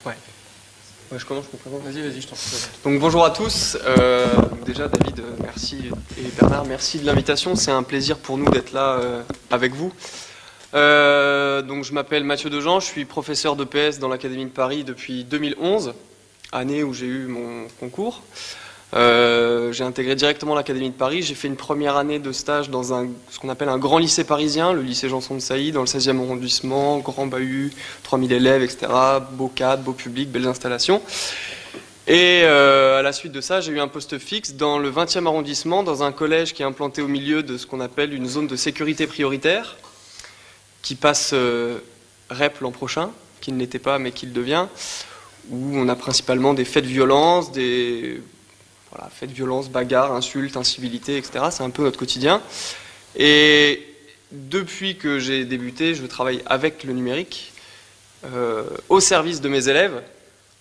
Ouais. Ouais, je commence, je me présente. Vas-y, je t'en prie. Donc bonjour à tous. Déjà David, merci, et Bernard, merci de l'invitation. C'est un plaisir pour nous d'être là avec vous. Donc je m'appelle Mathieu Dejean, je suis professeur d'EPS dans l'Académie de Paris depuis 2011, année où j'ai eu mon concours. J'ai intégré directement l'Académie de Paris. J'ai fait une première année de stage dans ce qu'on appelle un grand lycée parisien, le lycée Janson de Sailly, dans le 16e arrondissement, grand bahut, 3000 élèves, etc. Beau cadre, beau public, belles installations. Et à la suite de ça, j'ai eu un poste fixe dans le 20e arrondissement, dans un collège qui est implanté au milieu de ce qu'on appelle une zone de sécurité prioritaire, qui passe REP l'an prochain, qui ne l'était pas mais qui le devient, où on a principalement des faits de violence, faits de violence, bagarres, insultes, incivilités, etc. C'est un peu notre quotidien. Et depuis que j'ai débuté, je travaille avec le numérique, au service de mes élèves,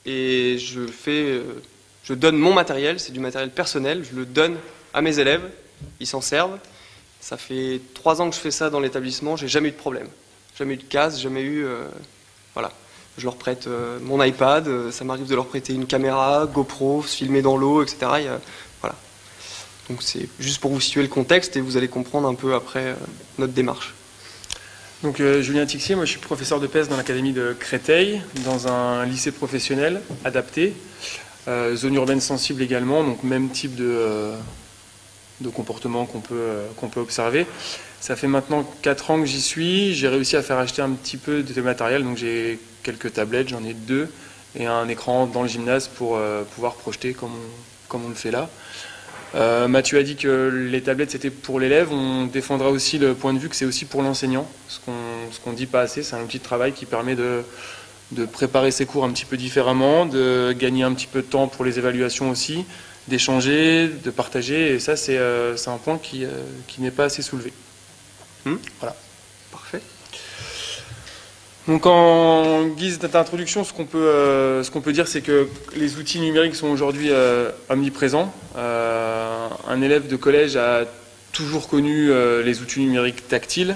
et je donne mon matériel, c'est du matériel personnel, je le donne à mes élèves, ils s'en servent. Ça fait 3 ans que je fais ça dans l'établissement, j'ai jamais eu de problème, jamais eu de casse, jamais eu... voilà. Je leur prête mon iPad, ça m'arrive de leur prêter une caméra, GoPro, se filmer dans l'eau, etc. Voilà. Donc c'est juste pour vous situer le contexte et vous allez comprendre un peu après notre démarche. Donc Julien Tixier, moi je suis professeur de PS dans l'académie de Créteil, dans un lycée professionnel adapté, zone urbaine sensible également, donc même type de comportement qu'on peut observer. Ça fait maintenant 4 ans que j'y suis, j'ai réussi à faire acheter un petit peu de matériel, donc j'ai quelques tablettes, j'en ai 2, et un écran dans le gymnase pour pouvoir projeter comme on le fait là. Mathieu a dit que les tablettes c'était pour l'élève, on défendra aussi le point de vue que c'est aussi pour l'enseignant, ce qu'on dit pas assez, c'est un outil de travail qui permet de préparer ses cours un petit peu différemment, de gagner un petit peu de temps pour les évaluations aussi, d'échanger, de partager, et ça c'est un point qui n'est pas assez soulevé. Voilà. Parfait. Donc en guise d'introduction, ce qu'on peut dire, c'est que les outils numériques sont aujourd'hui omniprésents. Un élève de collège a toujours connu les outils numériques tactiles.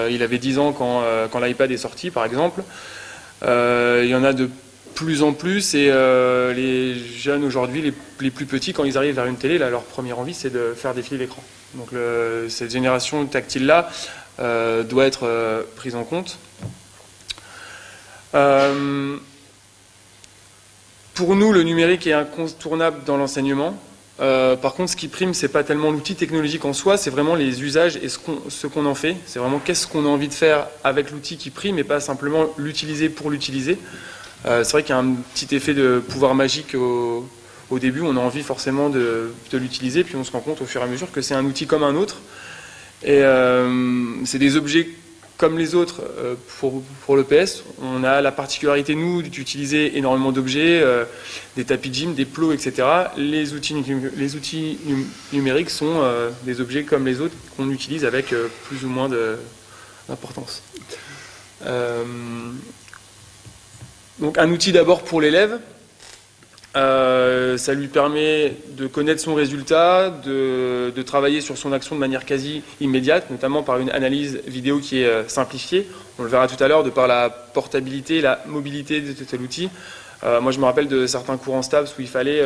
Il avait 10 ans quand l'iPad est sorti, par exemple. Il y en a de plus en plus, et les jeunes aujourd'hui, les plus petits, quand ils arrivent vers une télé, là, leur première envie, c'est de faire défiler l'écran. Donc cette génération tactile-là doit être prise en compte. Pour nous, le numérique est incontournable dans l'enseignement. Par contre, ce qui prime, c'est pas tellement l'outil technologique en soi, c'est vraiment les usages et ce qu'on en fait. C'est vraiment qu'est-ce qu'on a envie de faire avec l'outil qui prime, et pas simplement l'utiliser pour l'utiliser. C'est vrai qu'il y a un petit effet de pouvoir magique au début, on a envie forcément de l'utiliser, puis on se rend compte au fur et à mesure que c'est un outil comme un autre. Et c'est des objets comme les autres pour l'EPS. On a la particularité, nous, d'utiliser énormément d'objets, des tapis de gym, des plots, etc. Les outils numériques sont des objets comme les autres qu'on utilise avec plus ou moins d'importance. Donc un outil d'abord pour l'élève. Ça lui permet de connaître son résultat, de travailler sur son action de manière quasi immédiate, notamment par une analyse vidéo qui est simplifiée. On le verra tout à l'heure, de par la portabilité, la mobilité de tel outil. Moi je me rappelle de certains cours en STAPS où il fallait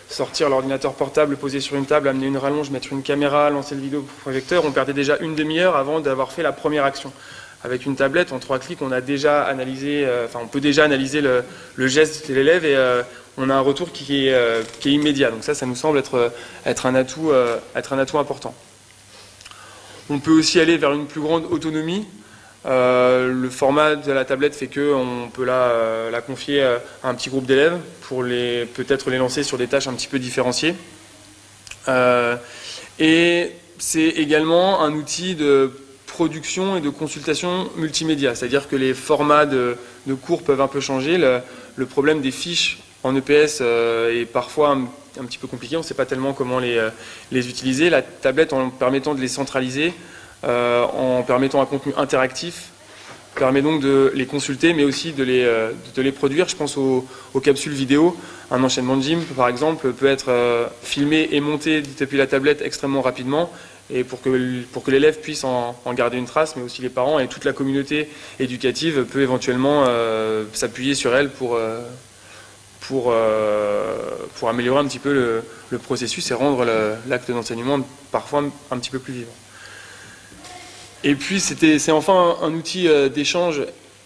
sortir l'ordinateur portable, le poser sur une table, amener une rallonge, mettre une caméra, lancer le vidéoprojecteur. On perdait déjà une demi-heure avant d'avoir fait la première action. Avec une tablette, en 3 clics, on a déjà analysé, on peut déjà analyser le geste de l'élève, et on a un retour qui est immédiat. Donc ça nous semble être un atout important. On peut aussi aller vers une plus grande autonomie. Le format de la tablette fait qu'on peut la confier à un petit groupe d'élèves pour peut-être les lancer sur des tâches un petit peu différenciées. Et c'est également un outil de production et de consultation multimédia, c'est-à-dire que les formats de cours peuvent un peu changer. Le problème des fiches en EPS est parfois un petit peu compliqué, on ne sait pas tellement comment les utiliser. La tablette, en permettant de les centraliser, en permettant un contenu interactif, permet donc de les consulter, mais aussi de les produire. Je pense aux capsules vidéo. Un enchaînement de gym, par exemple, peut être filmé et monté depuis la tablette extrêmement rapidement, et pour que l'élève puisse en garder une trace, mais aussi les parents et toute la communauté éducative peut éventuellement s'appuyer sur elle pour améliorer un petit peu le processus et rendre l'acte d'enseignement parfois un petit peu plus vivant. Et puis c'est enfin un outil d'échange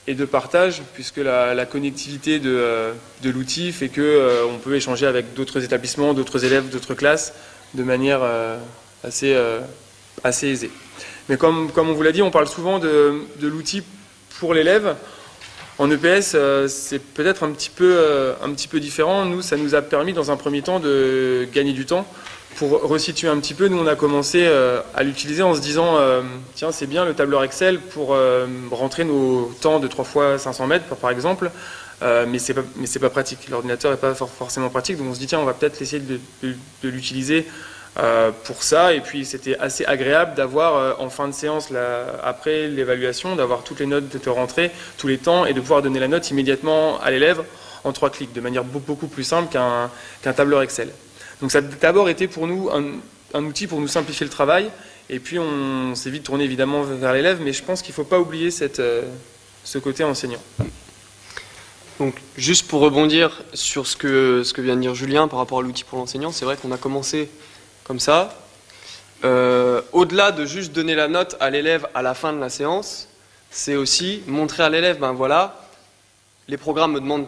et de partage, puisque la connectivité de l'outil fait qu'on peut échanger avec d'autres établissements, d'autres élèves, d'autres classes, de manière assez aisée. Mais comme on vous l'a dit, on parle souvent de l'outil pour l'élève. En EPS, c'est peut-être un petit peu différent. Nous, ça nous a permis dans un premier temps de gagner du temps. Pour resituer un petit peu, nous on a commencé à l'utiliser en se disant tiens, c'est bien le tableur Excel pour rentrer nos temps de 3 fois 500 mètres par exemple, mais c'est pas pratique. L'ordinateur n'est pas forcément pratique, donc on se dit tiens, on va peut-être essayer de l'utiliser pour ça. Et puis c'était assez agréable d'avoir en fin de séance, après l'évaluation, d'avoir toutes les notes de rentrée, tous les temps, et de pouvoir donner la note immédiatement à l'élève en 3 clics, de manière beaucoup plus simple qu'un tableur Excel. Donc ça a d'abord été pour nous un outil pour nous simplifier le travail, et puis on s'est vite tourné évidemment vers l'élève, mais je pense qu'il ne faut pas oublier ce côté enseignant. Donc juste pour rebondir sur ce que vient de dire Julien par rapport à l'outil pour l'enseignant, c'est vrai qu'on a commencé comme ça. Au-delà de juste donner la note à l'élève à la fin de la séance, c'est aussi montrer à l'élève, ben voilà, les programmes me demandent,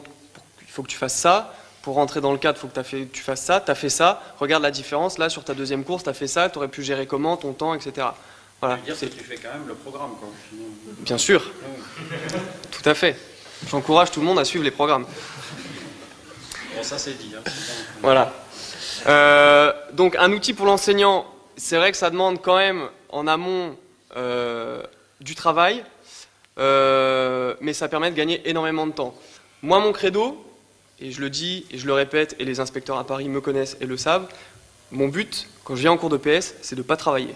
il faut que tu fasses ça. Pour rentrer dans le cadre, il faut que tu fasses ça, tu as fait ça, regarde la différence, là sur ta deuxième course, tu as fait ça, tu aurais pu gérer comment, ton temps, etc. Voilà. Ça veut dire que tu fais quand même le programme, quoi. Bien sûr, tout à fait. J'encourage tout le monde à suivre les programmes. Bon, ça c'est dit. Hein. Voilà. Donc un outil pour l'enseignant, c'est vrai que ça demande quand même en amont du travail, mais ça permet de gagner énormément de temps. Moi, mon credo, et je le dis et je le répète, et les inspecteurs à Paris me connaissent et le savent, mon but, quand je viens en cours de PS, c'est de ne pas travailler.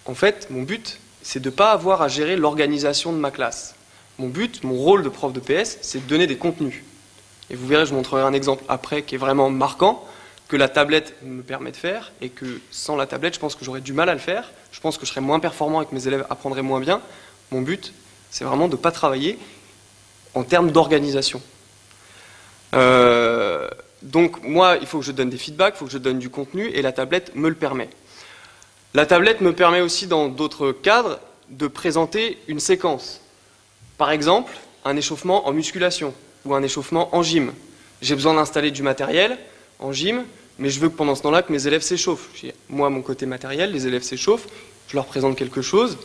En fait, mon but, c'est de ne pas avoir à gérer l'organisation de ma classe. Mon but, mon rôle de prof de PS, c'est de donner des contenus. Et vous verrez, je montrerai un exemple après qui est vraiment marquant, que la tablette me permet de faire, et que sans la tablette, je pense que j'aurais du mal à le faire. Je pense que je serais moins performant avec mes élèves, apprendraient moins bien. Mon but, c'est vraiment de ne pas travailler en termes d'organisation. Donc moi, il faut que je donne des feedbacks, il faut que je donne du contenu, et la tablette me le permet. La tablette me permet aussi, dans d'autres cadres, de présenter une séquence. Par exemple, un échauffement en musculation ou un échauffement en gym. J'ai besoin d'installer du matériel en gym, mais je veux que pendant ce temps-là, que mes élèves s'échauffent. Moi, mon côté matériel, les élèves s'échauffent, je leur présente quelque chose,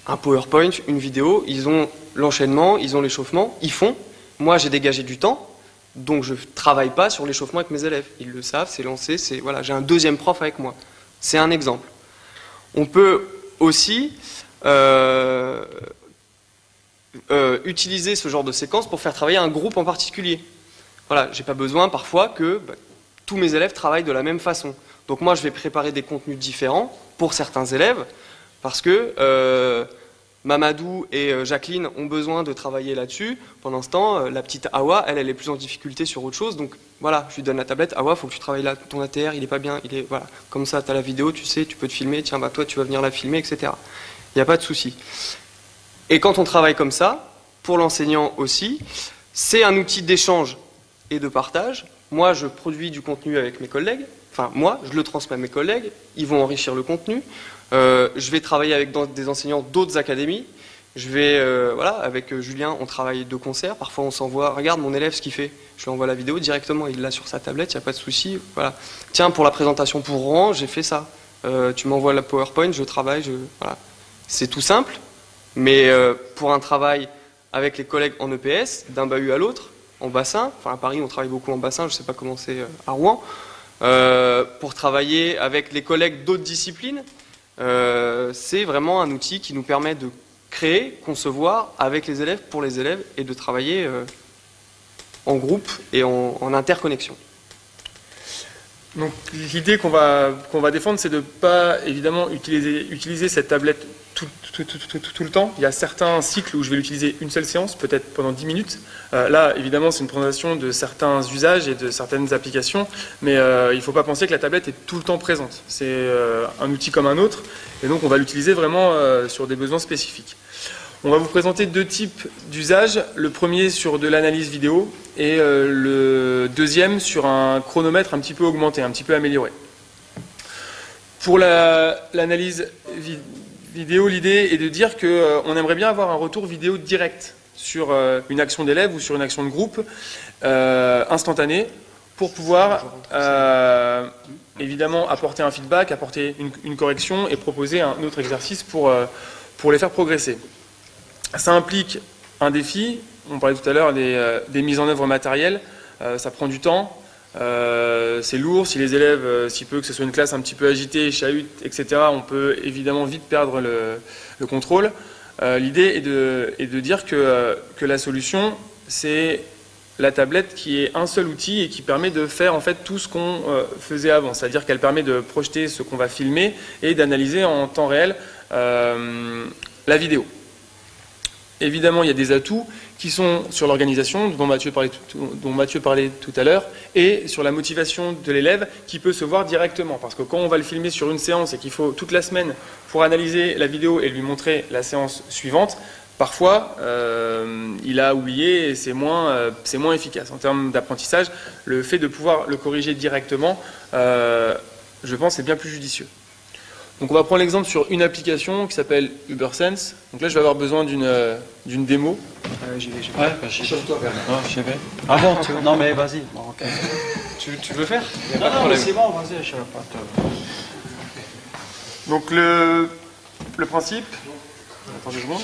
un PowerPoint, une vidéo, ils ont l'enchaînement, ils ont l'échauffement, ils font. Moi, j'ai dégagé du temps. Donc je ne travaille pas sur l'échauffement avec mes élèves. Ils le savent, c'est lancé, voilà, j'ai un deuxième prof avec moi. C'est un exemple. On peut aussi utiliser ce genre de séquence pour faire travailler un groupe en particulier. Voilà, j'ai pas besoin parfois que tous mes élèves travaillent de la même façon. Donc moi je vais préparer des contenus différents pour certains élèves parce que Mamadou et Jacqueline ont besoin de travailler là-dessus. Pendant ce temps, la petite Awa, elle est plus en difficulté sur autre chose. Donc voilà, je lui donne la tablette. Awa, il faut que tu travailles là. Ton ATR, il n'est pas bien. Voilà. Comme ça, tu as la vidéo, tu sais, tu peux te filmer. Tiens, toi, tu vas venir la filmer, etc. Il n'y a pas de souci. Et quand on travaille comme ça, pour l'enseignant aussi, c'est un outil d'échange et de partage. Moi, je produis du contenu avec mes collègues. Enfin, moi, je le transmets à mes collègues. Ils vont enrichir le contenu. Je vais travailler avec des enseignants d'autres académies. Je vais, voilà, avec Julien, on travaille de concert. Parfois, on s'envoie, regarde mon élève ce qu'il fait. Je lui envoie la vidéo directement, il l'a sur sa tablette, il n'y a pas de souci. Voilà. Tiens, pour la présentation pour Rouen, j'ai fait ça. Tu m'envoies la PowerPoint, je travaille. Voilà. C'est tout simple, mais pour un travail avec les collègues en EPS, d'un bahut à l'autre, en bassin, enfin à Paris, on travaille beaucoup en bassin, je ne sais pas comment c'est à Rouen, pour travailler avec les collègues d'autres disciplines, c'est vraiment un outil qui nous permet de créer, concevoir avec les élèves, pour les élèves, et de travailler en groupe et en interconnexion. Donc l'idée qu'on va défendre, c'est de ne pas évidemment utiliser cette tablette tout le temps. Il y a certains cycles où je vais l'utiliser une seule séance, peut-être pendant 10 minutes. Là, évidemment, c'est une présentation de certains usages et de certaines applications, mais il ne faut pas penser que la tablette est tout le temps présente. C'est un outil comme un autre, et donc on va l'utiliser vraiment sur des besoins spécifiques. On va vous présenter deux types d'usages. Le premier sur de l'analyse vidéo et le deuxième sur un chronomètre un petit peu augmenté, un petit peu amélioré. Pour l'analyse vidéo, l'idée est de dire qu'on aimerait bien avoir un retour vidéo direct sur une action d'élève ou sur une action de groupe instantanée pour pouvoir évidemment apporter un feedback, apporter une correction et proposer un autre exercice pour les faire progresser. Ça implique un défi. On parlait tout à l'heure des mises en œuvre matérielles. Ça prend du temps. C'est lourd. Si les élèves, s'il peut que ce soit une classe un petit peu agitée, chahute, etc., on peut évidemment vite perdre le contrôle. L'idée est de dire que la solution, c'est la tablette qui est un seul outil et qui permet de faire en fait tout ce qu'on faisait avant. C'est-à-dire qu'elle permet de projeter ce qu'on va filmer et d'analyser en temps réel la vidéo. Évidemment, il y a des atouts qui sont sur l'organisation, dont Mathieu parlait tout à l'heure, et sur la motivation de l'élève qui peut se voir directement. Parce que quand on va le filmer sur une séance et qu'il faut toute la semaine pour analyser la vidéo et lui montrer la séance suivante, parfois il a oublié et c'est moins efficace. En termes d'apprentissage, le fait de pouvoir le corriger directement, je pense, est bien plus judicieux. Donc on va prendre l'exemple sur une application qui s'appelle UberSense. Donc là, je vais avoir besoin d'une démo. J'y vais. Ouais, j'y vais. Non, j'y vais. Ah bon, non mais vas-y. Bon, okay. Tu veux faire? Non, mais c'est bon, vas-y, je vais pas te... Donc le principe... Attendez une seconde.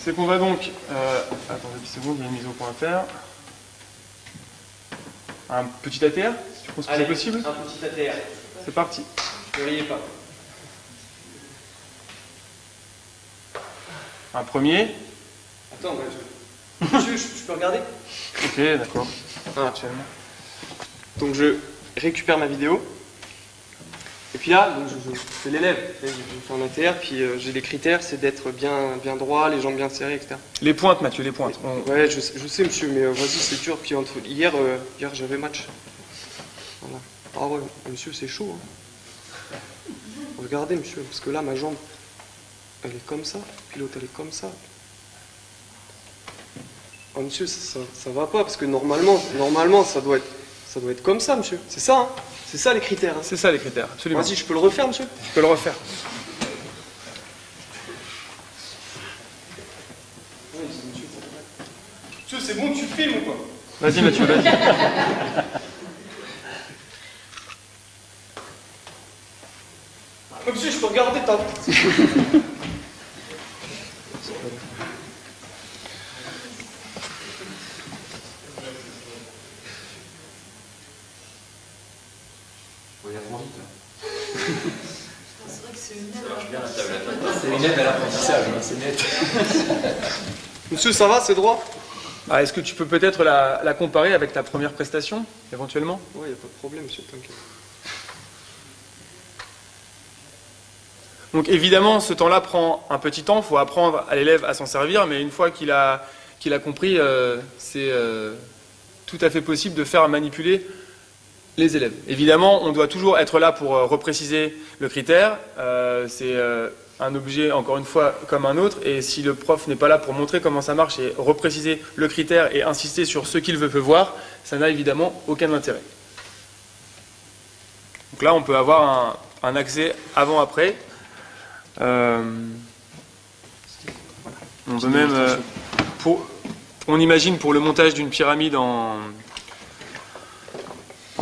C'est qu'on va donc... attendez une seconde, il y a une mise au point à faire. Un petit ATR, tu penses que c'est possible? Un petit ATR. C'est parti. Ne riez pas. Un premier. Attends, je peux regarder? Ok, d'accord. Actuellement. Donc je récupère ma vidéo. Et puis là, je fais l'élève. Je fais un ATR, puis j'ai des critères, c'est d'être bien droit, les jambes bien serrées, etc. Les pointes, Mathieu, les pointes. Ouais, je sais, monsieur, mais vas-y, c'est dur. Puis hier j'avais match. Voilà. Ah ouais, monsieur, c'est chaud. Hein. Regardez, monsieur, parce que là, ma jambe, elle est comme ça, puis l'autre, elle est comme ça. Oh, monsieur, ça va pas, parce que normalement, ça doit être comme ça, monsieur. C'est ça, hein. C'est ça les critères. Hein. C'est ça les critères, absolument. Vas-y, je peux le refaire, monsieur? Je peux le refaire. Monsieur, c'est bon, tu filmes ou quoi? Vas-y, Mathieu, vas-y. Monsieur, je peux regarder ta... C'est une aide à l'apprentissage, c'est net. Monsieur, ça va, c'est droit? Ah, est-ce que tu peux peut-être la comparer avec ta première prestation, éventuellement? Ouais, il n'y a pas de problème, monsieur, t'inquiète. Donc évidemment, ce temps-là prend un petit temps, il faut apprendre à l'élève à s'en servir, mais une fois qu'il a compris, c'est tout à fait possible de faire manipuler les élèves. Évidemment, on doit toujours être là pour repréciser le critère, c'est un objet, encore une fois, comme un autre, et si le prof n'est pas là pour montrer comment ça marche et repréciser le critère et insister sur ce qu'il veut voir, ça n'a évidemment aucun intérêt. Donc là, on peut avoir un accès avant-après. On peut même, on imagine pour le montage d'une pyramide en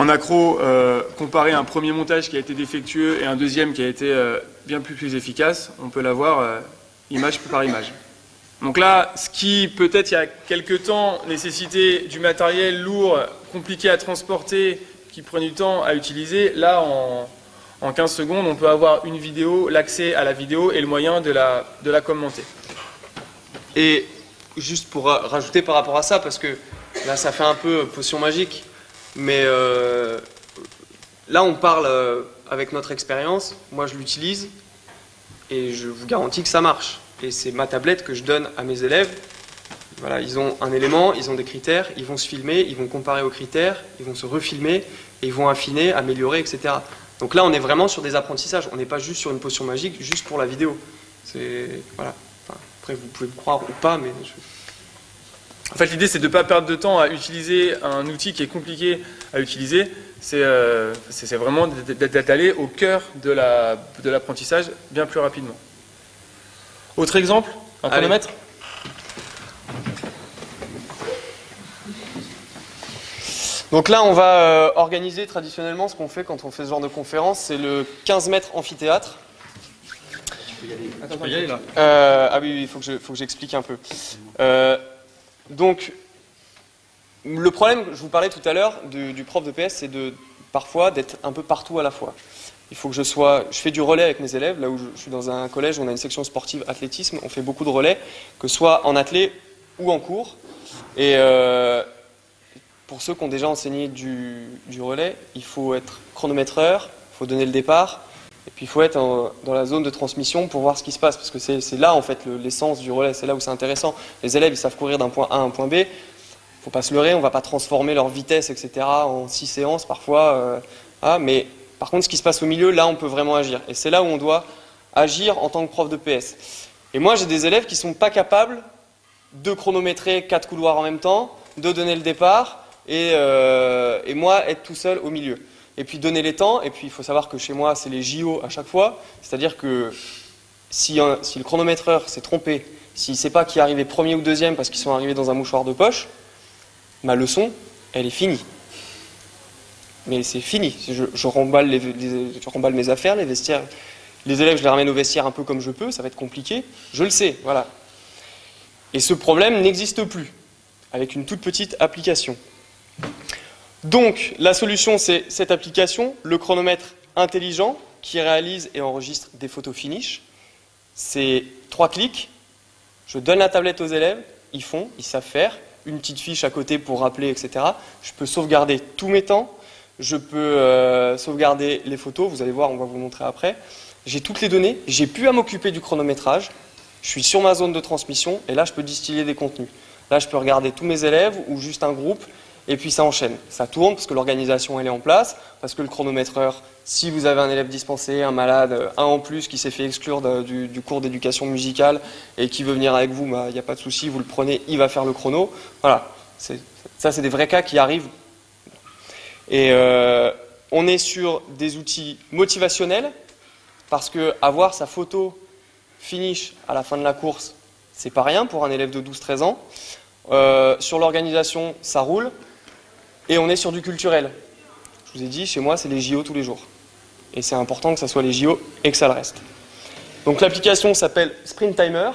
accro, comparer un premier montage qui a été défectueux et un deuxième qui a été bien plus efficace, on peut l'avoir image par image. Donc là, ce qui peut-être il y a quelques temps nécessitait du matériel lourd, compliqué à transporter, qui prenait du temps à utiliser, là en 15 secondes, on peut avoir une vidéo, l'accès à la vidéo et le moyen de la commenter. Et juste pour rajouter par rapport à ça, parce que là ça fait un peu potion magique, mais là on parle avec notre expérience, moi je l'utilise et je vous garantis que ça marche. Et c'est ma tablette que je donne à mes élèves. Voilà, ils ont un élément, ils ont des critères, ils vont se filmer, ils vont comparer aux critères, ils vont se refilmer, et ils vont affiner, améliorer, etc. Donc là, on est vraiment sur des apprentissages. On n'est pas juste sur une potion magique, juste pour la vidéo. Voilà. Enfin, après, vous pouvez me croire ou pas, mais... En fait, l'idée, c'est de ne pas perdre de temps à utiliser un outil qui est compliqué à utiliser. C'est vraiment d'aller au cœur de l'apprentissage bien plus rapidement. Autre exemple, un chronomètre. Donc là, on va organiser traditionnellement ce qu'on fait quand on fait ce genre de conférence, c'est le 15 mètres amphithéâtre. Tu peux y aller là. Ah oui, il faut que j'explique un peu. Donc, le problème, je vous parlais tout à l'heure du prof de PS, c'est parfois d'être un peu partout à la fois. Il faut que je fais du relais avec mes élèves, là où je suis dans un collège, on a une section sportive athlétisme, on fait beaucoup de relais, que ce soit en athlé ou en cours. Et pour ceux qui ont déjà enseigné du relais, il faut être chronométreur, il faut donner le départ, et puis il faut être dans la zone de transmission pour voir ce qui se passe, parce que c'est là en fait l'essence du relais, c'est là où c'est intéressant. Les élèves, ils savent courir d'un point A à un point B, il ne faut pas se leurrer, on ne va pas transformer leur vitesse, etc. en 6 séances parfois, mais par contre ce qui se passe au milieu, là on peut vraiment agir, et c'est là où on doit agir en tant que prof de PS. Et moi j'ai des élèves qui ne sont pas capables de chronométrer 4 couloirs en même temps, de donner le départ, et moi être tout seul au milieu. Et puis donner les temps, et puis il faut savoir que chez moi c'est les JO à chaque fois, c'est-à-dire que si le chronométreur s'est trompé, s'il ne sait pas qui est arrivé premier ou deuxième parce qu'ils sont arrivés dans un mouchoir de poche, ma leçon, elle est finie. Mais c'est fini, je remballe mes affaires, les vestiaires, les élèves je les ramène au vestiaire un peu comme je peux, ça va être compliqué, je le sais, voilà. Et ce problème n'existe plus, avec une toute petite application. Donc, la solution, c'est cette application, le chronomètre intelligent, qui réalise et enregistre des photos finish. C'est 3 clics, je donne la tablette aux élèves, ils savent faire, une petite fiche à côté pour rappeler, etc. Je peux sauvegarder tous mes temps, je peux sauvegarder les photos, vous allez voir, on va vous montrer après. J'ai toutes les données, j'ai plus à m'occuper du chronométrage, je suis sur ma zone de transmission, et là, je peux distiller des contenus. Là, je peux regarder tous mes élèves, ou juste un groupe, et puis ça enchaîne. Ça tourne parce que l'organisation elle est en place, parce que le chronométreur, si vous avez un élève dispensé, un malade, un en plus qui s'est fait exclure du cours d'éducation musicale et qui veut venir avec vous, il n'y a pas de souci, vous le prenez, il va faire le chrono. Voilà, ça c'est des vrais cas qui arrivent. Et on est sur des outils motivationnels, parce que avoir sa photo finish à la fin de la course, c'est pas rien pour un élève de 12-13 ans. Sur l'organisation, ça roule. Et on est sur du culturel. Je vous ai dit, chez moi, c'est les JO tous les jours. Et c'est important que ça soit les JO et que ça le reste. Donc l'application s'appelle Sprint Timer.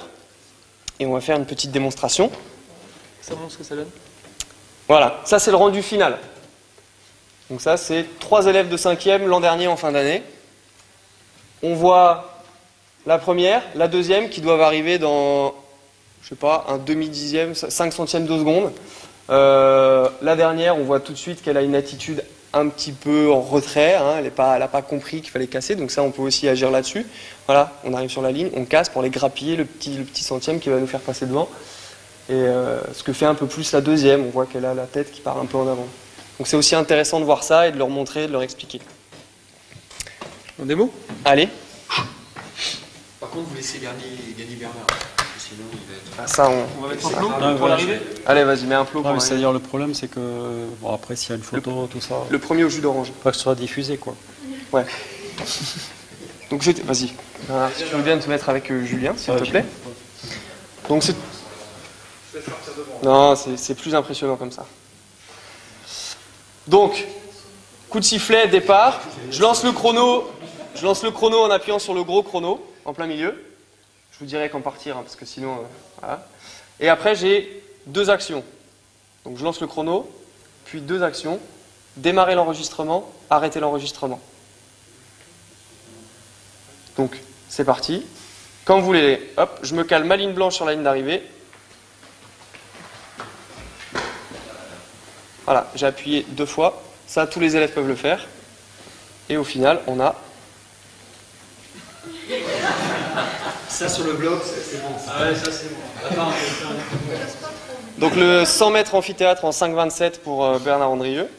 Et on va faire une petite démonstration. Ça montre ce que ça donne. Voilà, ça c'est le rendu final. Donc ça, c'est 3 élèves de 5e l'an dernier en fin d'année. On voit la première, la deuxième qui doivent arriver dans, je sais pas, un demi-dixième, 5 centièmes de seconde. La dernière, on voit tout de suite qu'elle a une attitude un petit peu en retrait, hein, elle n'a pas compris qu'il fallait casser, donc ça on peut aussi agir là-dessus. Voilà, on arrive sur la ligne, on casse pour les grappiller le petit centième qui va nous faire passer devant. Et ce que fait un peu plus la deuxième, on voit qu'elle a la tête qui part un peu en avant. Donc c'est aussi intéressant de voir ça et de leur montrer, de leur expliquer. On démo ? Allez. Par contre, vous laissez gagner Bernard. Sinon, il va être... Ah, ça, On va mettre un plot Ah, pour ouais, l'arrivée. Allez, vas-y, mets un plot. Non, mais c'est-à-dire le problème, c'est que bon, après, s'il y a une photo, tout ça, Le premier au jus d'orange. pas que ce soit diffusé, quoi. Ouais. Donc vas-y. Voilà, si tu veux bien te mettre avec Julien, s'il te plaît. Donc c'est... Non, c'est plus impressionnant comme ça. Donc, coup de sifflet, départ. Je lance le chrono en appuyant sur le gros chrono, en plein milieu. Je vous dirai quand partir, hein, parce que sinon... voilà. Et après, j'ai 2 actions. Donc je lance le chrono, puis 2 actions. Démarrer l'enregistrement, arrêter l'enregistrement. Donc, c'est parti. Quand vous voulez, hop, je me cale ma ligne blanche sur la ligne d'arrivée. Voilà, j'ai appuyé 2 fois. Ça, tous les élèves peuvent le faire. Et au final, on a... Ça sur le blog, c'est bon. Ah ouais, ça c'est bon. Attends, Donc le 100 mètres amphithéâtre en 5,27 pour Bernard Andrieux.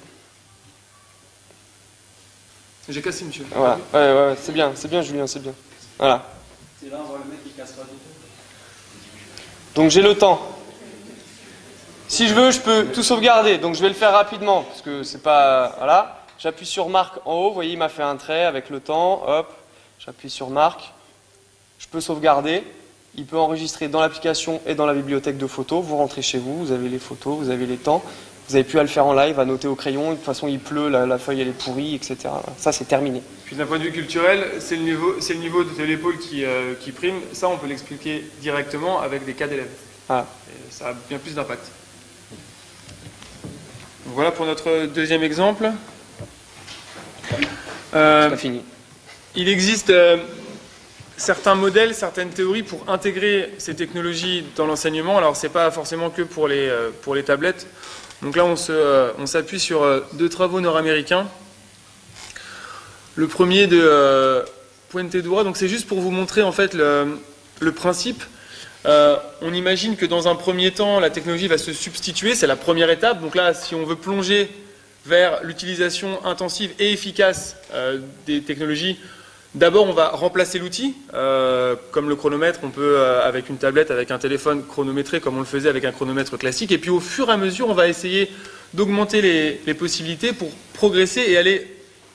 J'ai cassé, monsieur. Voilà, ouais, c'est bien Julien, c'est bien. Voilà. c'est là, on voit le mec qui casse pas du tout. Donc j'ai le temps. Si je veux, je peux tout sauvegarder. Donc je vais le faire rapidement, parce que c'est pas... Voilà. J'appuie sur marque en haut, vous voyez, il m'a fait un trait avec le temps. Hop, j'appuie sur marque. Je peux sauvegarder. Il peut enregistrer dans l'application et dans la bibliothèque de photos. Vous rentrez chez vous, vous avez les photos, vous avez les temps. Vous avez pu à le faire en live, à noter au crayon. De toute façon, il pleut, la feuille elle est pourrie, etc. Ça, c'est terminé. Puis d'un point de vue culturel, c'est le niveau de l'épaule qui prime. Ça, on peut l'expliquer directement avec des cas d'élèves. Voilà. Et ça a bien plus d'impact. Voilà pour notre deuxième exemple. C'est pas fini. Il existe certains modèles, certaines théories pour intégrer ces technologies dans l'enseignement. Alors, c'est pas forcément que pour les tablettes. Donc là, on s'appuie sur deux travaux nord-américains. Le premier de Puente Dura, donc c'est juste pour vous montrer en fait le principe. On imagine que dans un premier temps, la technologie va se substituer, c'est la première étape. Donc là, si on veut plonger vers l'utilisation intensive et efficace des technologies, d'abord on va remplacer l'outil. Comme le chronomètre, on peut, avec une tablette, avec un téléphone, chronométrer comme on le faisait avec un chronomètre classique. Et puis au fur et à mesure, on va essayer d'augmenter les possibilités pour progresser et aller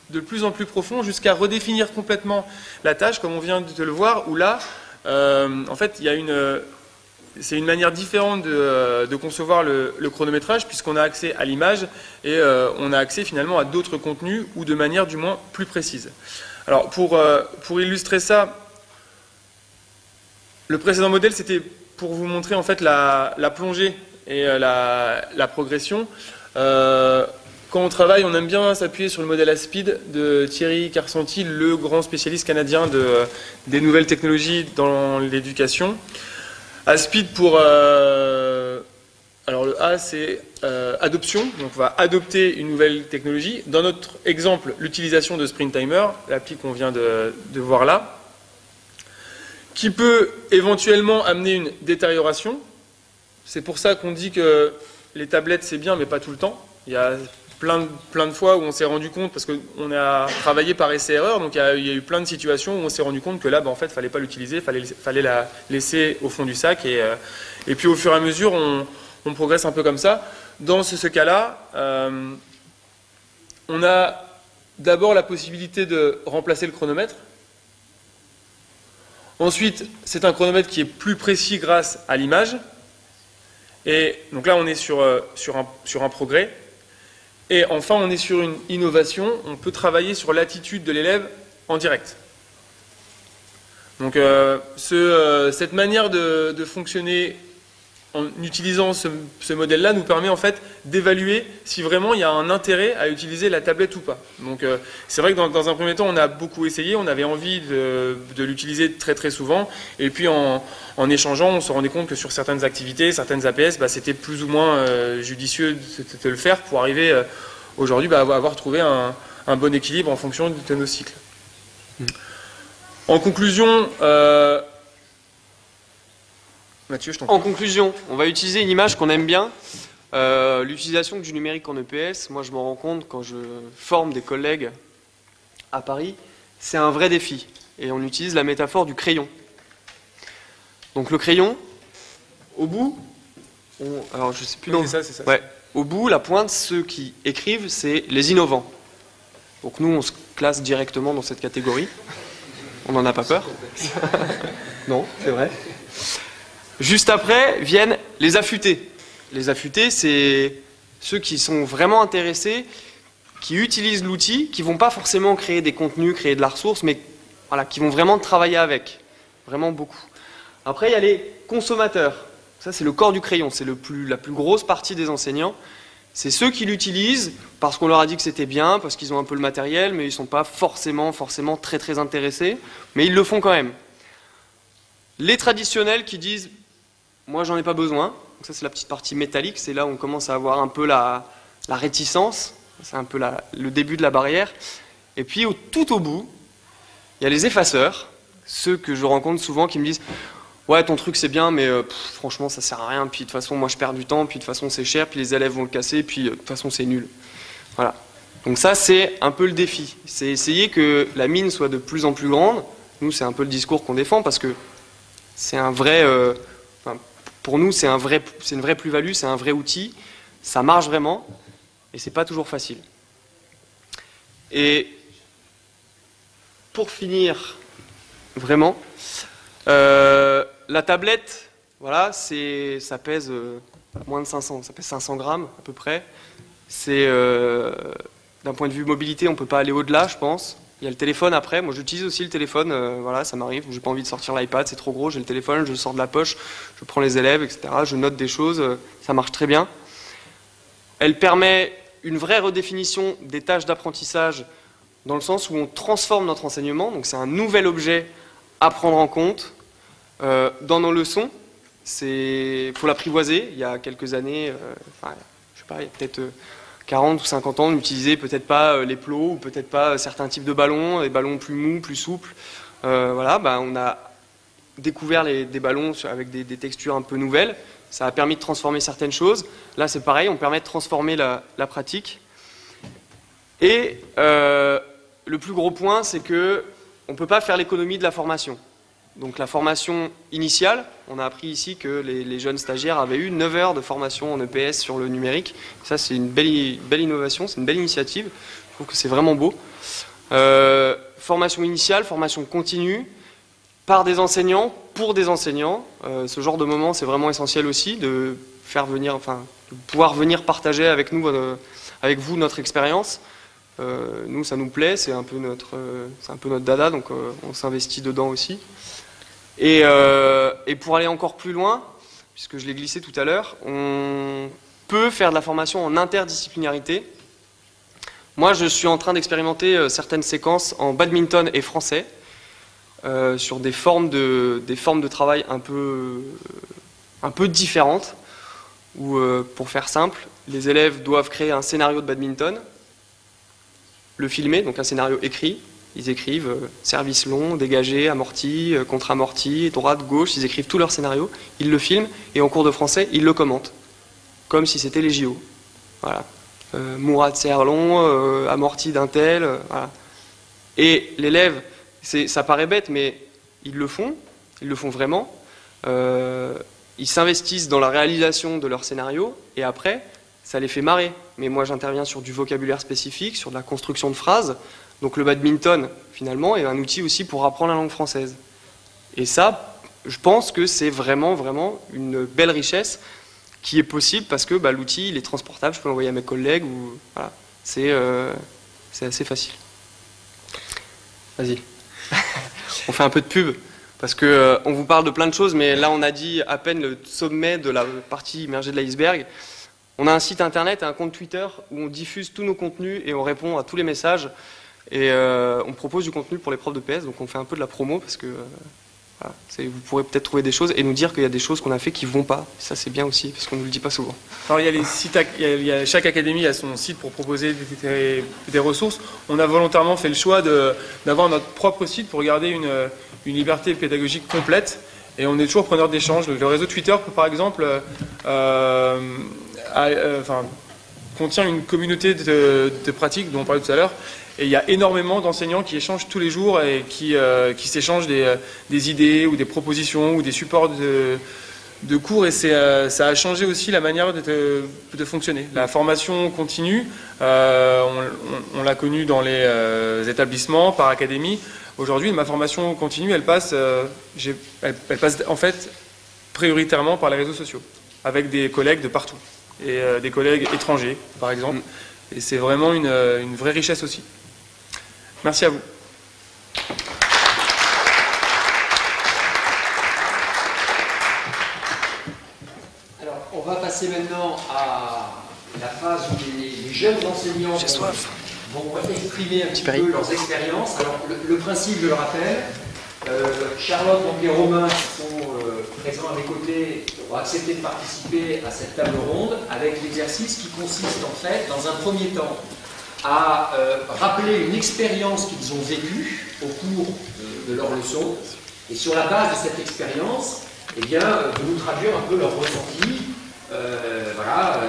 de plus en plus profond jusqu'à redéfinir complètement la tâche, comme on vient de le voir, où là, en fait, c'est une manière différente de concevoir le chronométrage, puisqu'on a accès à l'image et on a accès finalement à d'autres contenus, ou de manière du moins plus précise. Alors, pour illustrer ça, le précédent modèle, c'était pour vous montrer en fait la plongée et la progression. Quand on travaille, on aime bien s'appuyer sur le modèle ASPID de Thierry Karsanti, le grand spécialiste canadien des nouvelles technologies dans l'éducation. ASPID pour... alors le A, c'est adoption, donc on va adopter une nouvelle technologie. Dans notre exemple, l'utilisation de Sprint Timer, l'appli qu'on vient de voir là, qui peut éventuellement amener une détérioration. C'est pour ça qu'on dit que les tablettes, c'est bien, mais pas tout le temps. Il y a plein de fois où on s'est rendu compte, parce qu'on a travaillé par essai-erreur, donc il y a eu plein de situations où on s'est rendu compte que là, en fait, il ne fallait pas l'utiliser, il fallait la laisser au fond du sac, et puis au fur et à mesure, on progresse un peu comme ça. Dans ce cas-là, on a d'abord la possibilité de remplacer le chronomètre. Ensuite, c'est un chronomètre qui est plus précis grâce à l'image. Et donc là, on est sur un progrès. Et enfin, on est sur une innovation. On peut travailler sur l'attitude de l'élève en direct. Donc, cette manière de fonctionner en utilisant ce modèle-là nous permet en fait d'évaluer si vraiment il y a un intérêt à utiliser la tablette ou pas. Donc, c'est vrai que dans un premier temps, on a beaucoup essayé. On avait envie de l'utiliser très très souvent. Et puis, en échangeant, on se rendait compte que sur certaines activités, certaines APS, c'était plus ou moins judicieux de le faire pour arriver aujourd'hui à avoir trouvé un bon équilibre en fonction de nos cycles. En conclusion, Mathieu, je t'en prie. En conclusion, on va utiliser une image qu'on aime bien. L'utilisation du numérique en EPS, moi je m'en rends compte quand je forme des collègues à Paris, c'est un vrai défi. Et on utilise la métaphore du crayon. Donc le crayon, au bout, alors je sais plus Oui, c'est ça. Ouais, au bout, la pointe, ceux qui écrivent, c'est les innovants. Donc nous, on se classe directement dans cette catégorie. On n'en a pas peur. Non, c'est vrai. Juste après viennent les affûtés. Les affûtés, c'est ceux qui sont vraiment intéressés, qui utilisent l'outil, qui ne vont pas forcément créer des contenus, créer de la ressource, mais voilà, qui vont vraiment travailler avec. Vraiment beaucoup. Après, il y a les consommateurs. Ça, c'est le corps du crayon. C'est la plus grosse partie des enseignants. C'est ceux qui l'utilisent parce qu'on leur a dit que c'était bien, parce qu'ils ont un peu le matériel, mais ils ne sont pas forcément très très intéressés. Mais ils le font quand même. Les traditionnels qui disent « moi, j'en ai pas besoin ». Donc ça, c'est la petite partie métallique. C'est là où on commence à avoir un peu la réticence. C'est un peu le début de la barrière. Et puis tout au bout, il y a les effaceurs, ceux que je rencontre souvent qui me disent « Ouais, ton truc c'est bien, mais franchement ça sert à rien, puis de toute façon moi je perds du temps, puis de toute façon c'est cher, puis les élèves vont le casser, puis de toute façon c'est nul. » Voilà. Donc ça c'est un peu le défi, c'est essayer que la mine soit de plus en plus grande. Nous c'est un peu le discours qu'on défend parce que c'est un vrai... pour nous c'est une vraie plus-value, c'est un vrai outil, ça marche vraiment, et c'est pas toujours facile. Et pour finir, vraiment, la tablette, voilà, ça pèse moins de 500, ça pèse 500 grammes à peu près. D'un point de vue mobilité, on ne peut pas aller au-delà, je pense. Il y a le téléphone après, moi j'utilise aussi le téléphone, voilà, ça m'arrive, j'ai pas envie de sortir l'iPad, c'est trop gros, j'ai le téléphone, je le sors de la poche, je prends les élèves, etc., je note des choses, ça marche très bien. Elle permet une vraie redéfinition des tâches d'apprentissage dans le sens où on transforme notre enseignement, donc c'est un nouvel objet à prendre en compte. Dans nos leçons, il faut l'apprivoiser. Il y a quelques années, je sais pas, il y a peut-être 40 ou 50 ans, on n'utilisait peut-être pas les plots, ou peut-être pas certains types de ballons, des ballons plus mous, plus souples. Voilà, on a découvert des ballons avec des textures un peu nouvelles. Ça a permis de transformer certaines choses. Là, c'est pareil, on permet de transformer la pratique. Et le plus gros point, c'est que on ne peut pas faire l'économie de la formation. Donc la formation initiale, on a appris ici que les jeunes stagiaires avaient eu 9 heures de formation en EPS sur le numérique. Ça, c'est une belle innovation, c'est une belle initiative. Je trouve que c'est vraiment beau. Formation initiale, formation continue, par des enseignants, pour des enseignants. Ce genre de moment, c'est vraiment essentiel aussi, de pouvoir venir partager avec nous, avec vous, notre expérience. Nous, ça nous plaît, c'est un peu notre dada, donc on s'investit dedans aussi. Et pour aller encore plus loin, puisque je l'ai glissé tout à l'heure, on peut faire de la formation en interdisciplinarité. Moi, je suis en train d'expérimenter certaines séquences en badminton et français, sur des formes de travail un peu différentes, où, pour faire simple, les élèves doivent créer un scénario de badminton, le filmer, donc un scénario écrit. Ils écrivent service long, dégagé, amorti, contre-amorti, droite, gauche, ils écrivent tout leur scénario, ils le filment et en cours de français, ils le commentent, comme si c'était les JO. Voilà. Mourad Serlon, amorti d'un tel, voilà. Et l'élève, ça paraît bête, mais ils le font vraiment. Ils s'investissent dans la réalisation de leur scénario et après, ça les fait marrer. Mais moi, j'interviens sur du vocabulaire spécifique, sur de la construction de phrases. Donc le badminton, finalement, est un outil aussi pour apprendre la langue française. Et ça, je pense que c'est vraiment, vraiment une belle richesse qui est possible parce que l'outil, il est transportable, je peux l'envoyer à mes collègues. Voilà. C'est assez facile. Vas-y. On fait un peu de pub parce que on vous parle de plein de choses, mais là, on a dit à peine le sommet de la partie immergée de l'iceberg. On a un site internet et un compte Twitter où on diffuse tous nos contenus et on répond à tous les messages. Et on propose du contenu pour les profs de PS, donc on fait un peu de la promo parce que voilà, vous pourrez peut-être trouver des choses et nous dire qu'il y a des choses qu'on a fait qui ne vont pas. Ça c'est bien aussi parce qu'on ne nous le dit pas souvent. Alors il y a les sites, chaque académie a son site pour proposer des ressources. On a volontairement fait le choix d'avoir notre propre site pour garder une liberté pédagogique complète. Et on est toujours preneur d'échanges. Le réseau Twitter, par exemple, contient une communauté de pratiques dont on parlait tout à l'heure. Et il y a énormément d'enseignants qui échangent tous les jours et qui s'échangent des idées ou des propositions ou des supports de cours. Et ça a changé aussi la manière de fonctionner. La formation continue, on l'a connue dans les établissements, par académie. Aujourd'hui, ma formation continue, elle passe en fait prioritairement par les réseaux sociaux, avec des collègues de partout. Et des collègues étrangers, par exemple. Et c'est vraiment une vraie richesse aussi. Merci à vous. Alors, on va passer maintenant à la phase où les jeunes enseignants vont exprimer un petit peu leurs expériences. Alors, le principe, je le rappelle, Charlotte et Romain qui sont présents à mes côtés ont accepté de participer à cette table ronde avec l'exercice qui consiste en fait, dans un premier temps, à rappeler une expérience qu'ils ont vécue au cours de leur leçon, et sur la base de cette expérience, eh bien, de nous traduire un peu leur ressenti. Voilà,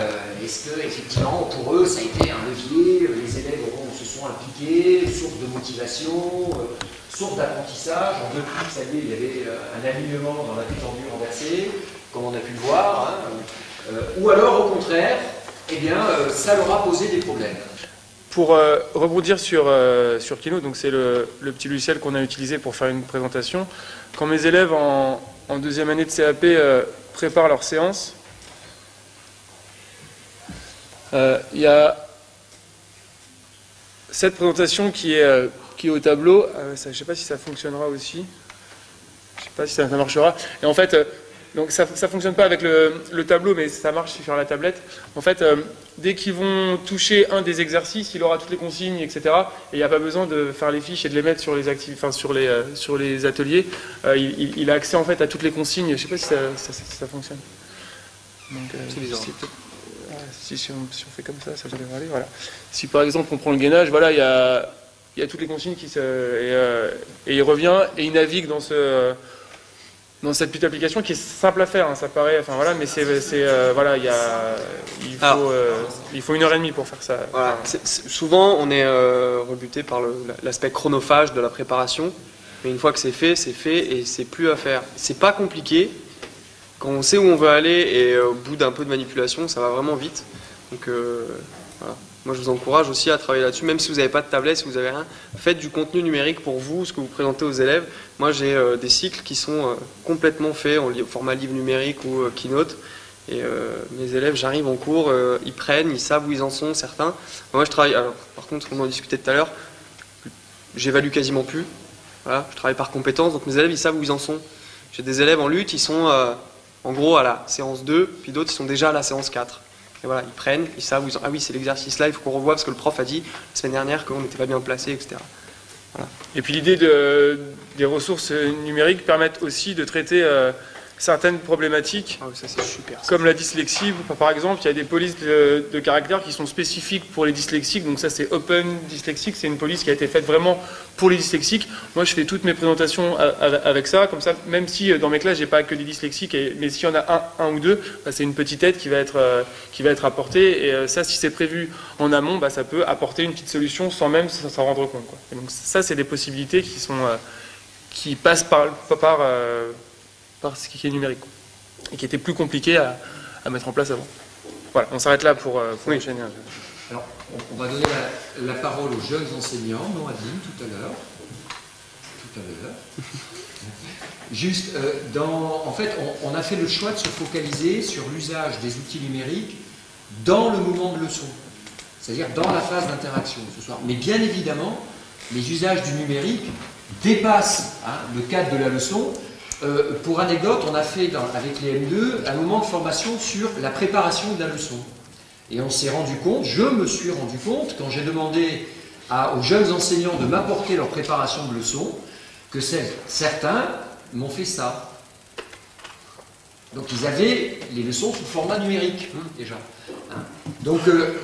est-ce que effectivement pour eux ça a été un levier, les élèves se sont impliqués, source de motivation, source d'apprentissage. En deux clics, ça y est, il y avait un alignement dans la détendue renversée, comme on a pu le voir, hein. Ou alors au contraire, eh bien, ça leur a posé des problèmes. Pour rebondir sur Keynote, donc c'est le petit logiciel qu'on a utilisé pour faire une présentation. Quand mes élèves en deuxième année de CAP préparent leur séance, il y a cette présentation qui est au tableau. Je ne sais pas si ça fonctionnera aussi. Je ne sais pas si ça marchera. Et en fait, donc ça ne fonctionne pas avec le tableau, mais ça marche sur la tablette. En fait, dès qu'ils vont toucher un des exercices, il aura toutes les consignes, etc. Et il n'y a pas besoin de faire les fiches et de les mettre sur les sur les ateliers. Il a accès en fait à toutes les consignes. Je ne sais pas si ça fonctionne. C'est bizarre. Si on fait comme ça devrait aller. Voilà. Si par exemple on prend le gainage, voilà, il y a toutes les consignes et il revient et il navigue dans cette petite application qui est simple à faire. Hein, ça paraît, enfin voilà, mais voilà, il faut 1h30 pour faire ça. Voilà. Souvent on est rebuté par l'aspect chronophage de la préparation, mais une fois que c'est fait et c'est plus à faire. C'est pas compliqué. Quand on sait où on veut aller et au bout d'un peu de manipulation, ça va vraiment vite. Donc voilà. Moi je vous encourage aussi à travailler là-dessus, même si vous n'avez pas de tablette, si vous n'avez rien, faites du contenu numérique pour vous, ce que vous présentez aux élèves. Moi j'ai des cycles qui sont complètement faits en format livre numérique ou Keynote. Et mes élèves, j'arrive en cours, ils prennent, ils savent où ils en sont, certains. Moi je travaille, alors, par contre, comme on en discutait tout à l'heure, j'évalue quasiment plus. Voilà, je travaille par compétences, donc mes élèves ils savent où ils en sont. J'ai des élèves en lutte, ils sont en gros à la séance 2, puis d'autres ils sont déjà à la séance 4. Et voilà, ils prennent, ils savent où ils sont. Ah oui, c'est l'exercice là, il faut qu'on revoie parce que le prof a dit la semaine dernière qu'on n'était pas bien placé, etc. Voilà. Et puis l'idée des ressources numériques permettent aussi de traiter certaines problématiques, ça c'est super. Comme la dyslexie. Par exemple, il y a des polices de caractère qui sont spécifiques pour les dyslexiques. Donc ça, c'est Open Dyslexique. C'est une police qui a été faite vraiment pour les dyslexiques. Moi, je fais toutes mes présentations avec ça. Comme ça, même si dans mes classes, j'ai pas que des dyslexiques, mais s'il y en a un ou deux, c'est une petite aide qui va être apportée. Et ça, si c'est prévu en amont, ça peut apporter une petite solution sans même s'en rendre compte, quoi. Et donc ça, c'est des possibilités qui passent par ce qui est numérique, quoi, et qui était plus compliqué à mettre en place avant. Voilà, on s'arrête là pour enchaîner. Alors, on va donner la parole aux jeunes enseignants, non Adeline, tout à l'heure. Juste, en fait, on a fait le choix de se focaliser sur l'usage des outils numériques dans le moment de leçon, c'est-à-dire dans la phase d'interaction ce soir. Mais bien évidemment, les usages du numérique dépassent le cadre de la leçon. Pour anecdote, on a fait avec les M2 un moment de formation sur la préparation de la leçon. Et je me suis rendu compte, quand j'ai demandé aux jeunes enseignants de m'apporter leur préparation de leçon, que certains m'ont fait ça. Donc ils avaient les leçons sous format numérique, déjà. Donc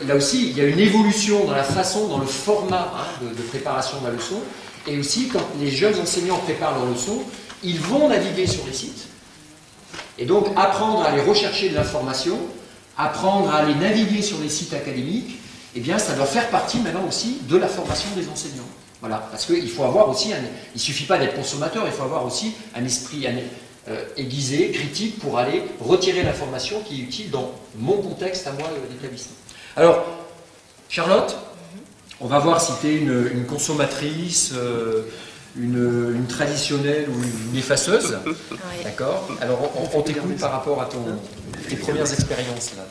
là aussi, il y a une évolution dans la façon, dans le format de préparation de la leçon. Et aussi, quand les jeunes enseignants préparent leur leçon, ils vont naviguer sur les sites, et donc apprendre à aller rechercher de l'information, apprendre à aller naviguer sur les sites académiques, eh bien ça doit faire partie maintenant aussi de la formation des enseignants. Voilà, parce qu'il faut avoir aussi, il ne suffit pas d'être consommateur, il faut avoir aussi un esprit aiguisé, critique, pour aller retirer l'information qui est utile dans mon contexte à moi d'établissement. Alors, Charlotte, on va voir si tu es une consommatrice, une traditionnelle ou une effaceuse. Oui. D'accord. Alors, on t'écoute par rapport à tes premières expériences là.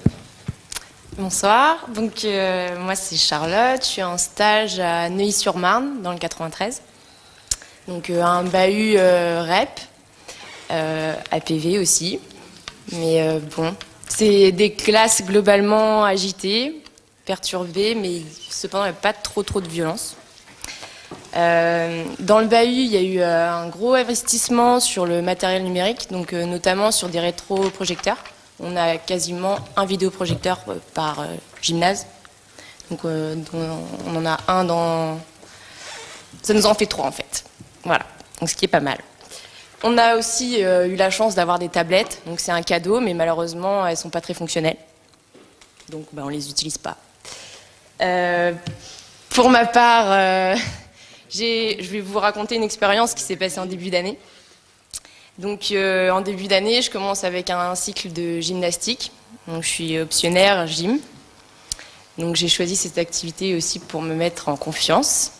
Bonsoir. Donc, moi, c'est Charlotte. Je suis en stage à Neuilly-sur-Marne, dans le 93. Donc, un bahut REP, APV aussi. Mais bon, c'est des classes globalement agitées, perturbées, mais cependant, il n'y a pas trop de violence. Dans le bahut, il y a eu un gros investissement sur le matériel numérique, donc notamment sur des rétroprojecteurs. On a quasiment un vidéoprojecteur par gymnase. Donc on en a un dans... Ça nous en fait 3 en fait. Voilà, donc ce qui est pas mal. On a aussi eu la chance d'avoir des tablettes, donc c'est un cadeau, mais malheureusement elles sont pas très fonctionnelles. Donc on les utilise pas. Pour ma part, je vais vous raconter une expérience qui s'est passée en début d'année. Donc en début d'année, je commence avec un cycle de gymnastique. Donc je suis optionnaire gym. Donc j'ai choisi cette activité aussi pour me mettre en confiance.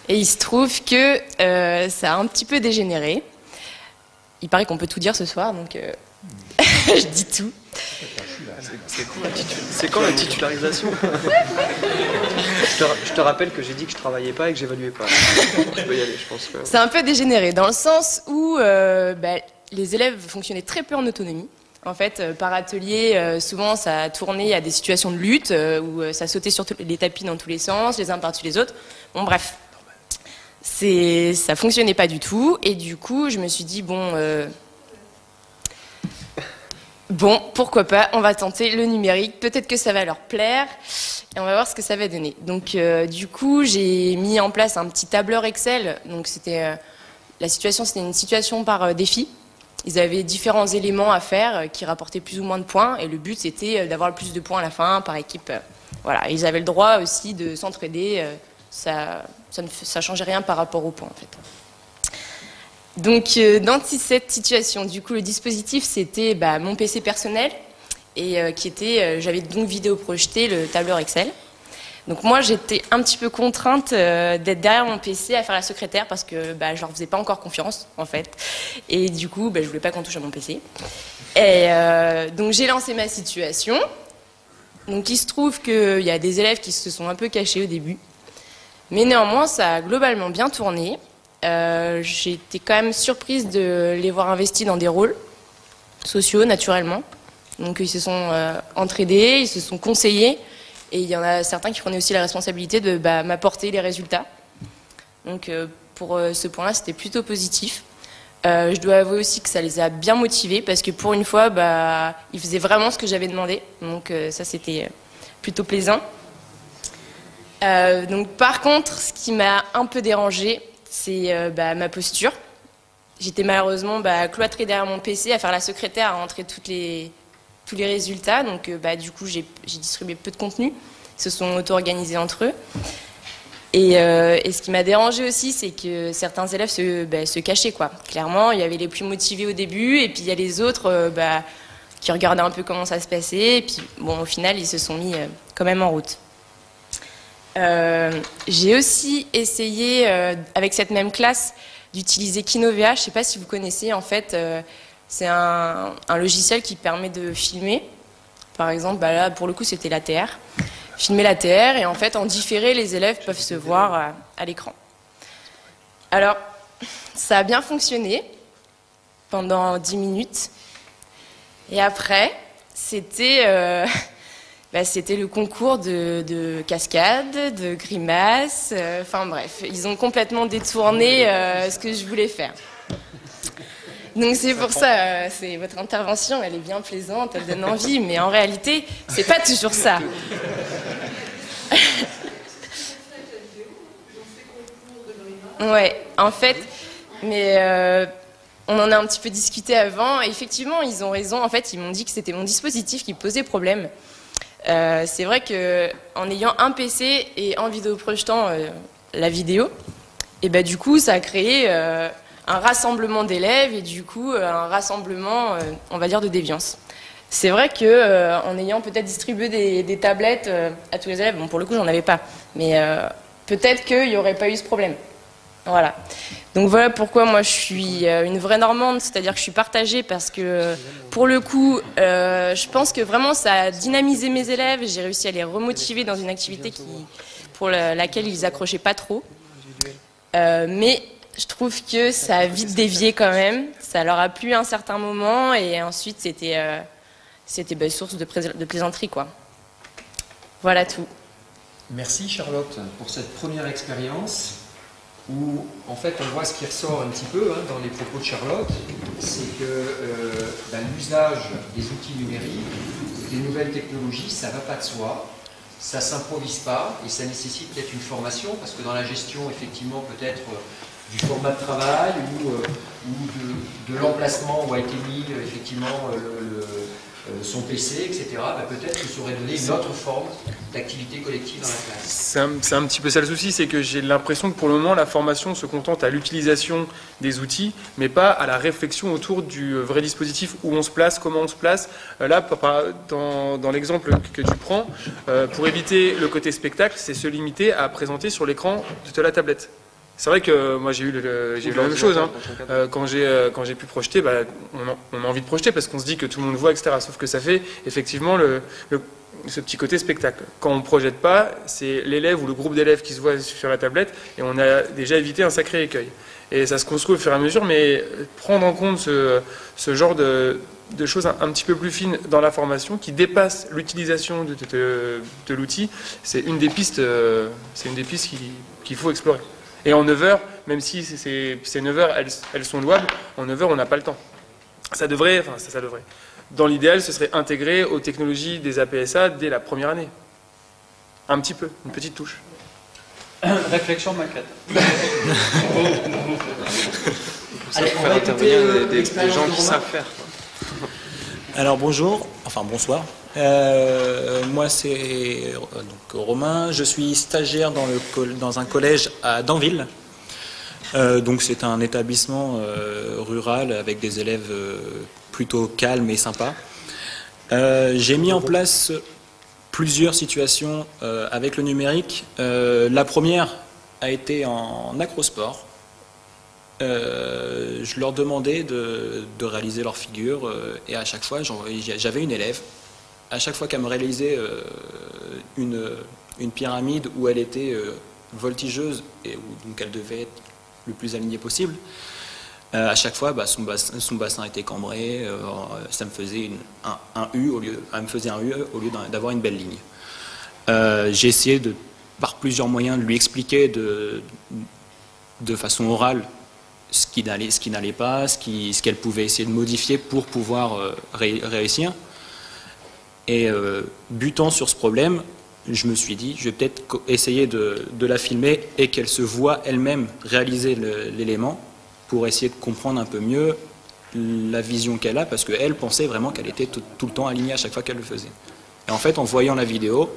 Et il se trouve que ça a un petit peu dégénéré. Il paraît qu'on peut tout dire ce soir, donc je dis tout. C'est quand la titularisation? Je te rappelle que j'ai dit que je travaillais pas et que j'évaluais pas. Je peux y aller, je pense que... C'est un peu dégénéré dans le sens où les élèves fonctionnaient très peu en autonomie. En fait, par atelier, souvent ça tournait à des situations de lutte où ça sautait sur les tapis dans tous les sens, les uns par-dessus les autres. Bon, bref, ça fonctionnait pas du tout. Et du coup, je me suis dit bon, pourquoi pas, on va tenter le numérique. Peut-être que ça va leur plaire et on va voir ce que ça va donner. Donc, du coup, j'ai mis en place un petit tableur Excel. Donc, c'était une situation par défi. Ils avaient différents éléments à faire qui rapportaient plus ou moins de points. Et le but, c'était d'avoir le plus de points à la fin par équipe. Voilà. Ils avaient le droit aussi de s'entraider. Ça changeait rien par rapport aux points, en fait. Donc, dans cette situation, du coup, le dispositif, c'était mon PC personnel et j'avais donc vidéo projeté le tableur Excel. Donc moi, j'étais un petit peu contrainte d'être derrière mon PC à faire la secrétaire parce que je leur faisais pas encore confiance, en fait. Et du coup, je voulais pas qu'on touche à mon PC. Et donc, j'ai lancé ma situation. Donc, il se trouve qu'il y a des élèves qui se sont un peu cachés au début. Mais néanmoins, ça a globalement bien tourné. J'ai été quand même surprise de les voir investis dans des rôles sociaux, naturellement. Donc, ils se sont entraidés, ils se sont conseillés. Et il y en a certains qui prenaient aussi la responsabilité de m'apporter les résultats. Donc pour ce point-là, c'était plutôt positif. Je dois avouer aussi que ça les a bien motivés parce que pour une fois, ils faisaient vraiment ce que j'avais demandé. Donc ça, c'était plutôt plaisant. Donc par contre, ce qui m'a un peu dérangée, c'est ma posture. J'étais malheureusement cloîtrée derrière mon PC à faire la secrétaire, à rentrer tous les résultats. Donc, du coup, j'ai distribué peu de contenu. Ils se sont auto-organisés entre eux. Et ce qui m'a dérangé aussi, c'est que certains élèves se cachaient, quoi. Clairement, il y avait les plus motivés au début, et puis il y a les autres qui regardaient un peu comment ça se passait. Et puis, bon, au final, ils se sont mis quand même en route. J'ai aussi essayé, avec cette même classe, d'utiliser Kinovea. Je ne sais pas si vous connaissez, en fait... c'est un logiciel qui permet de filmer. Par exemple, là, pour le coup, c'était l'ATR. Filmer l'ATR et en fait, en différé, les élèves peuvent se voir à l'écran. Alors, ça a bien fonctionné pendant 10 minutes. Et après, c'était le concours de cascades, de grimaces. Enfin bref, ils ont complètement détourné ce que je voulais faire. Donc c'est pour ça, votre intervention, elle est bien plaisante, elle donne envie, mais en réalité, c'est pas toujours ça. Ouais, en fait, mais on en a un petit peu discuté avant, et effectivement, ils ont raison. En fait, ils m'ont dit que c'était mon dispositif qui posait problème. C'est vrai qu'en ayant un PC et en vidéoprojetant la vidéo, et du coup, ça a créé... un rassemblement d'élèves et du coup un rassemblement, on va dire, de déviance. C'est vrai que en ayant peut-être distribué des tablettes à tous les élèves, bon pour le coup j'en avais pas, mais peut-être qu'il n'y aurait pas eu ce problème. Voilà. Donc voilà pourquoi moi je suis une vraie Normande, c'est-à-dire que je suis partagée parce que pour le coup je pense que vraiment ça a dynamisé mes élèves, j'ai réussi à les remotiver dans une activité pour laquelle ils accrochaient pas trop. Mais je trouve que ça a vite dévié quand même. Ça leur a plu à un certain moment et ensuite c'était source de plaisanterie, quoi. Voilà tout. Merci Charlotte pour cette première expérience où en fait on voit ce qui ressort un petit peu dans les propos de Charlotte, c'est que l'usage des outils numériques, des nouvelles technologies, ça ne va pas de soi. ça ne s'improvise pas et ça nécessite peut-être une formation, parce que dans la gestion, effectivement, peut-être du format de travail ou de l'emplacement où a été mis effectivement son PC, etc., peut-être que ça aurait donné une autre forme d'activité collective dans la classe. C'est un petit peu ça le souci, c'est que j'ai l'impression que pour le moment, la formation se contente à l'utilisation des outils, mais pas à la réflexion autour du vrai dispositif, où on se place, comment on se place. Là, dans l'exemple que tu prends, pour éviter le côté spectacle, c'est se limiter à présenter sur l'écran de la tablette. C'est vrai que moi j'ai eu la même chose, hein. Quand j'ai pu projeter, on a envie de projeter parce qu'on se dit que tout le monde voit, etc. Sauf que ça fait effectivement ce petit côté spectacle. Quand on ne projette pas, c'est l'élève ou le groupe d'élèves qui se voit sur la tablette et on a déjà évité un sacré écueil. Et ça se construit au fur et à mesure, mais prendre en compte ce genre de choses un petit peu plus fines dans la formation qui dépassent l'utilisation de l'outil, c'est une des pistes qu'il faut explorer. Et en 9 heures, même si ces 9 heures, elles sont louables, en 9 heures, on n'a pas le temps. Ça devrait. Dans l'idéal, ce serait intégré aux technologies des APSA dès la première année. Un petit peu, une petite touche. Réflexion maquette. Ça faut faire intervenir des gens qui savent faire. Alors bonjour, enfin bonsoir. Moi c'est Romain, je suis stagiaire dans un collège à Danville. Donc c'est un établissement rural avec des élèves plutôt calmes et sympas. J'ai mis en place plusieurs situations avec le numérique. La première a été en acrosport. Je leur demandais de réaliser leur figure et à chaque fois j'avais une élève. À chaque fois qu'elle me réalisait une pyramide où elle était voltigeuse et où donc elle devait être le plus alignée possible, à chaque fois son bassin était cambré, ça me faisait un U au lieu d'avoir une belle ligne. J'ai essayé par plusieurs moyens de lui expliquer de façon orale ce qui n'allait pas, ce qu'elle pouvait essayer de modifier pour pouvoir réussir. Et butant sur ce problème, je me suis dit, je vais peut-être essayer de la filmer et qu'elle se voit elle-même réaliser l'élément pour essayer de comprendre un peu mieux la vision qu'elle a, parce qu'elle pensait vraiment qu'elle était tout le temps alignée à chaque fois qu'elle le faisait. Et en fait, en voyant la vidéo,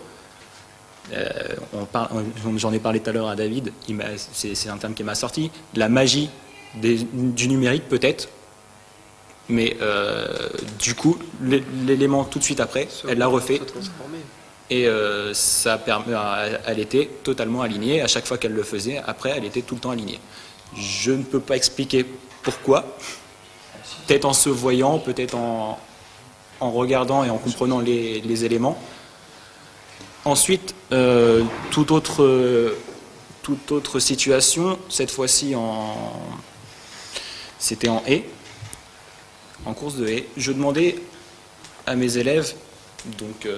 j'en ai parlé tout à l'heure à David, c'est un terme qui m'a sorti, la magie du numérique peut-être, mais du coup, l'élément tout de suite après, elle l'a refait et ça permet, elle était totalement alignée. À chaque fois qu'elle le faisait, après, elle était tout le temps alignée. Je ne peux pas expliquer pourquoi. Peut-être en se voyant, peut-être en regardant et en comprenant les éléments. Ensuite, toute autre situation, cette fois-ci c'était en haie. En course de haie, je demandais à mes élèves donc,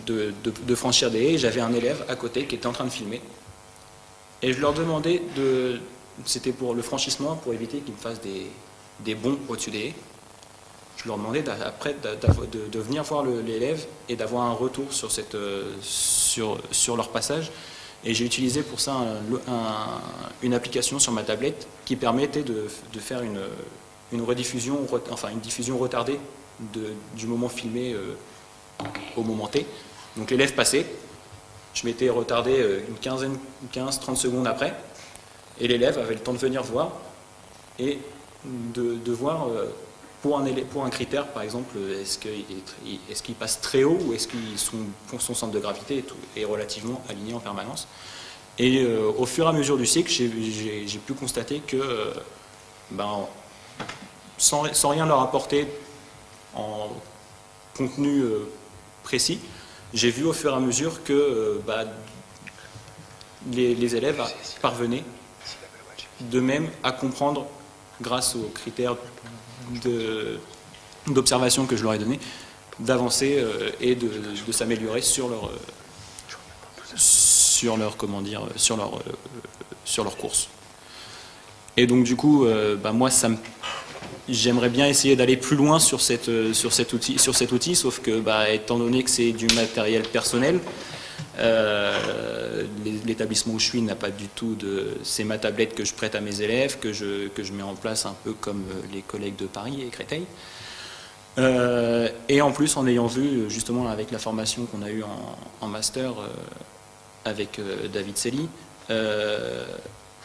de franchir des haies. J'avais un élève à côté qui était en train de filmer. Et je leur demandais c'était pour le franchissement, pour éviter qu'ils me fassent des bonds au-dessus des haies. Je leur demandais après de venir voir l'élève et d'avoir un retour sur leur passage. Et j'ai utilisé pour ça une application sur ma tablette qui permettait de faire une rediffusion, enfin une diffusion retardée du moment filmé au moment T. Donc l'élève passait, je m'étais retardé une 15-30 secondes après, et l'élève avait le temps de venir voir et de voir pour un critère, par exemple, est-ce qu'il passe très haut ou est-ce que son centre de gravité est relativement aligné en permanence. Et au fur et à mesure du cycle, j'ai pu constater que sans rien leur apporter en contenu précis, j'ai vu au fur et à mesure que les élèves parvenaient d'eux-mêmes à comprendre, grâce aux critères d'observation que je leur ai donnés, d'avancer et de s'améliorer sur leur course. Et donc du coup, moi, j'aimerais bien essayer d'aller plus loin sur cet outil, sauf que, étant donné que c'est du matériel personnel, L'établissement où je suis n'a pas du tout de... C'est ma tablette que je prête à mes élèves, que je mets en place un peu comme les collègues de Paris et Créteil. Et en plus, en ayant vu, justement, avec la formation qu'on a eue en master avec David Selly,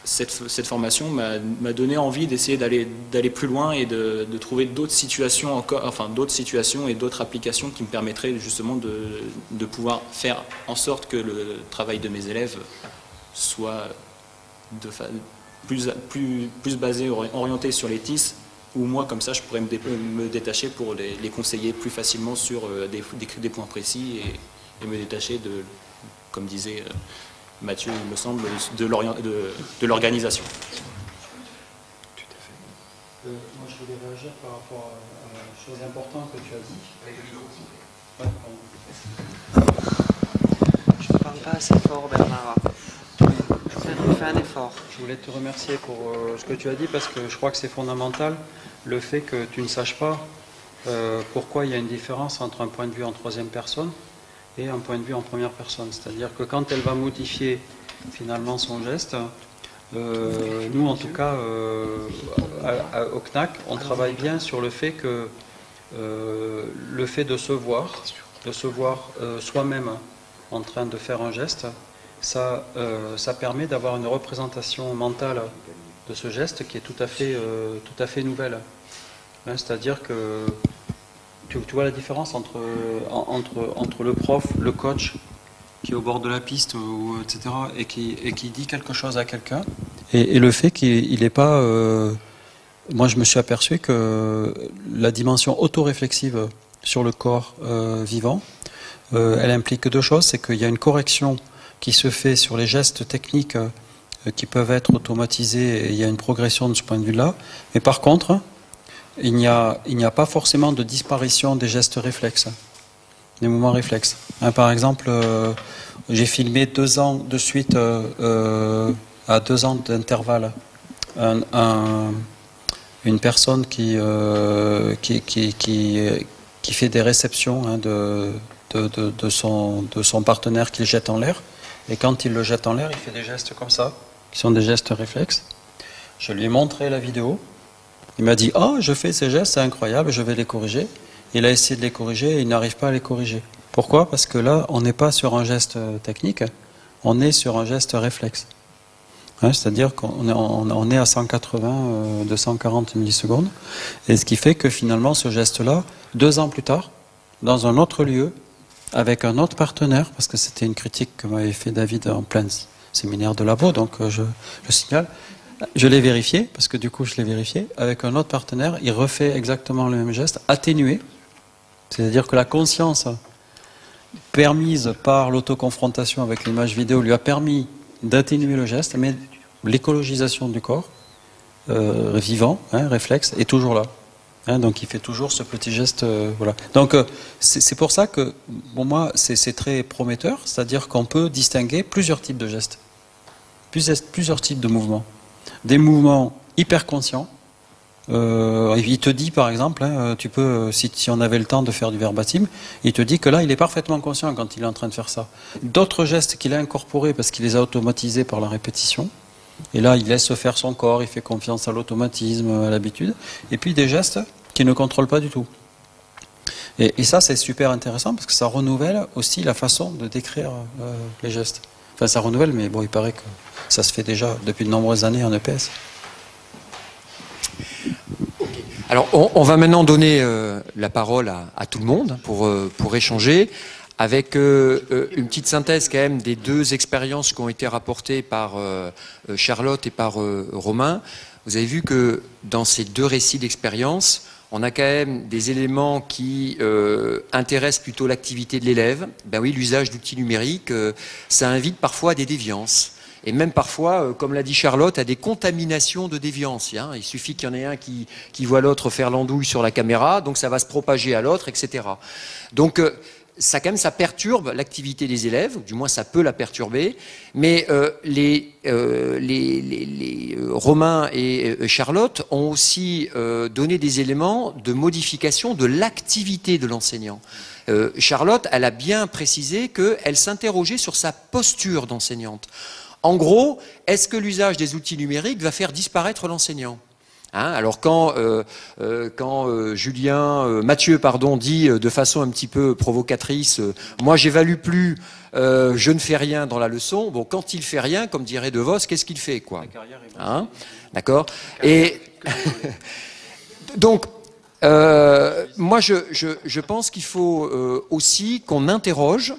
cette formation m'a donné envie d'essayer d'aller plus loin et de trouver d'autres situations encore, enfin d'autres situations et d'autres applications qui me permettraient justement de pouvoir faire en sorte que le travail de mes élèves soit plus basé, orienté sur les TIS, où moi comme ça je pourrais me détacher pour les conseiller plus facilement sur des points précis et me détacher de, comme disait Mathieu, il me semble, de l'organisation. Tout à fait. Moi, je voulais réagir par rapport à une chose importante que tu as dit. Je ne parle pas assez fort, Bernard. Fais un effort. Je voulais te remercier pour ce que tu as dit parce que je crois que c'est fondamental, le fait que tu ne saches pas pourquoi il y a une différence entre un point de vue en troisième personne et un point de vue en première personne. C'est-à-dire que quand elle va modifier finalement son geste, nous en tout cas au CNAC, on travaille bien sur le fait que le fait de se voir soi-même en train de faire un geste, ça permet d'avoir une représentation mentale de ce geste qui est tout à fait nouvelle. Hein, c'est-à-dire que tu vois la différence entre le prof, le coach qui est au bord de la piste, etc., et qui dit quelque chose à quelqu'un, et le fait qu'il n'est pas... moi, je me suis aperçu que la dimension autoréflexive sur le corps vivant, elle implique deux choses. C'est qu'il y a une correction qui se fait sur les gestes techniques qui peuvent être automatisés, et il y a une progression de ce point de vue-là. Mais par contre, il n'y a pas forcément de disparition des gestes réflexes, des mouvements réflexes. Hein, par exemple, j'ai filmé 2 ans de suite, à 2 ans d'intervalle, une personne qui fait des réceptions, hein, de son partenaire qu'il jette en l'air. Et quand il le jette en l'air, il fait des gestes comme ça, qui sont des gestes réflexes. Je lui ai montré la vidéo. Il m'a dit « Oh, je fais ces gestes, c'est incroyable, je vais les corriger ». Il a essayé de les corriger et il n'arrive pas à les corriger. Pourquoi? Parce que là, on n'est pas sur un geste technique, on est sur un geste réflexe. Hein, c'est-à-dire qu'on est à 180, 240 millisecondes. Et ce qui fait que finalement, ce geste-là, 2 ans plus tard, dans un autre lieu, avec un autre partenaire, parce que c'était une critique que m'avait fait David en plein séminaire de labo, donc je signale, je l'ai vérifié, parce que du coup je l'ai vérifié, avec un autre partenaire, il refait exactement le même geste, atténué, c'est-à-dire que la conscience permise par l'autoconfrontation avec l'image vidéo lui a permis d'atténuer le geste, mais l'écologisation du corps, vivant, hein, réflexe, est toujours là. Hein, donc il fait toujours ce petit geste, voilà. Donc c'est pour ça que, pour moi, c'est très prometteur, c'est-à-dire qu'on peut distinguer plusieurs types de gestes, plusieurs types de mouvements. Des mouvements hyper conscients. Il te dit par exemple, hein, tu peux, si on avait le temps de faire du verbatim, il te dit que là il est parfaitement conscient quand il est en train de faire ça. D'autres gestes qu'il a incorporés parce qu'il les a automatisés par la répétition, et là il laisse faire son corps, il fait confiance à l'automatisme, à l'habitude, et puis des gestes qu'il ne contrôle pas du tout. Et ça c'est super intéressant parce que ça renouvelle aussi la façon de décrire les gestes. Enfin ça renouvelle, mais bon, il paraît que ça se fait déjà depuis de nombreuses années en EPS. Alors, on va maintenant donner la parole à tout le monde pour échanger, avec une petite synthèse quand même des 2 expériences qui ont été rapportées par Charlotte et par Romain. Vous avez vu que dans ces 2 récits d'expérience, on a quand même des éléments qui intéressent plutôt l'activité de l'élève. Ben oui, l'usage d'outils numériques, ça invite parfois à des déviances. Et même parfois, comme l'a dit Charlotte, à des contaminations de déviance. Hein. Il suffit qu'il y en ait un qui voit l'autre faire l'andouille sur la caméra, donc ça va se propager à l'autre, etc. Donc ça quand même, ça perturbe l'activité des élèves, du moins ça peut la perturber, mais Romain et Charlotte ont aussi donné des éléments de modification de l'activité de l'enseignant. Charlotte, elle a bien précisé qu'elle s'interrogeait sur sa posture d'enseignante. En gros, est-ce que l'usage des outils numériques va faire disparaître l'enseignant ? Hein, alors quand Mathieu dit de façon un petit peu provocatrice, moi j'évalue plus, je ne fais rien dans la leçon. Bon, quand il fait rien, comme dirait De Vos, qu'est-ce qu'il fait, quoi ? Hein, d'accord ? Et donc, moi je pense qu'il faut aussi qu'on interroge,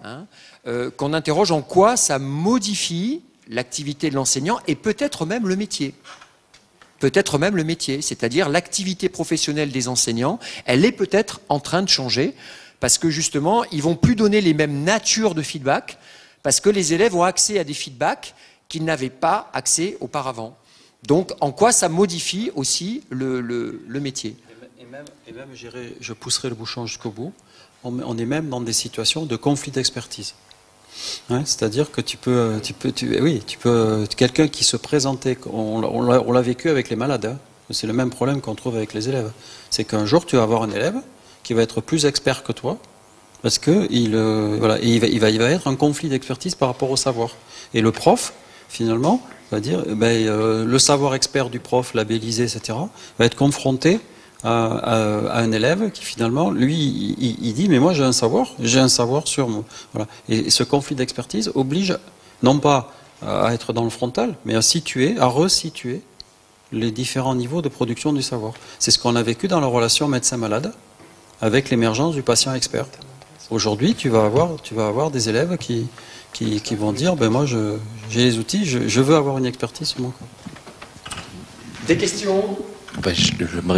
en quoi ça modifie l'activité de l'enseignant et peut-être même le métier. Peut-être même le métier, c'est-à-dire l'activité professionnelle des enseignants, elle est peut-être en train de changer, parce que justement, ils vont plus donner les mêmes natures de feedback, parce que les élèves ont accès à des feedbacks qu'ils n'avaient pas accès auparavant. Donc, en quoi ça modifie aussi le métier ? Et même je pousserai le bouchon jusqu'au bout, on est même dans des situations de conflit d'expertise. Hein, c'est-à-dire que quelqu'un qui se présentait, on l'a vécu avec les malades, hein, c'est le même problème qu'on trouve avec les élèves. C'est qu'un jour tu vas avoir un élève qui va être plus expert que toi, parce que il va y avoir un conflit d'expertise par rapport au savoir. Et le prof, finalement, va dire, le savoir expert du prof, labellisé, etc., va être confronté à un élève qui finalement, lui, il dit, mais moi j'ai un savoir sur moi. Voilà. Et ce conflit d'expertise oblige, non pas à être dans le frontal, mais à resituer les différents niveaux de production du savoir. C'est ce qu'on a vécu dans la relation médecin-malade, avec l'émergence du patient expert. Aujourd'hui, tu vas avoir des élèves qui vont dire, moi j'ai les outils, je veux avoir une expertise sur mon corps. Des questions ? Je me